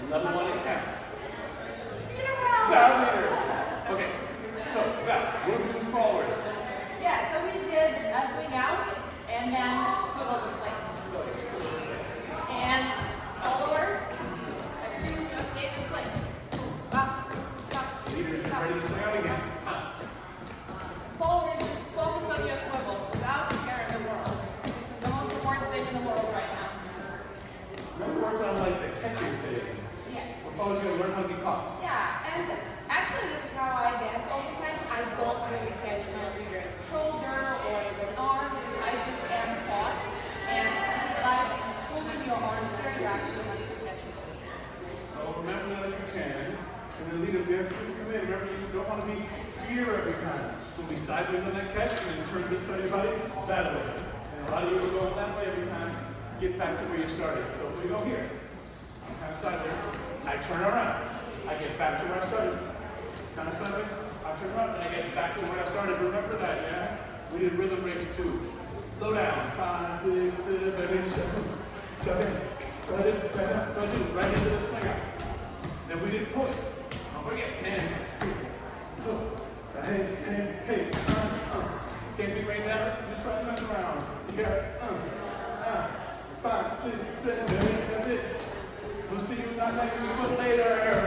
Another one and count. Val leader. Okay, so Val, what are we doing forwards? Yeah, so we did a swing out and then swivels in place. So, And followers, assume you stay in place. Up, up, leaders, you're up. ready to swing out again. Forward, just focus on your swivels without caring the world. This is the most important thing in the world right now. Remember working on like the catching thing. Yes. We're always going to learn how to be caught. Yeah, and actually this is how I dance. Oftentimes I don't really catch my leader's shoulder or the arm. I just am caught. And by pulling your arms here, you actually have to catch it. So remember that if you can. And the leaders, we have to come in. Remember, you don't want to be here every time. So be sideways on that catch and then turn this side of your body that way. And a lot of you will go that way every time. Get back to where you started. So if we go here, I'm kind of sideways. I turn around. I get back to where I started. Kind of sideways. I turn around and I get back to where I started. Remember that, yeah? We did rhythm breaks too. Low down. 5, 6, 7, 8, shove it. Let it, right into the swing out. Then we did points. Don't forget, man. Hey. Can't be right there. Just try to mess around. You got it. 5, 6, 7, 8. That's it. We'll see you not next week, but later.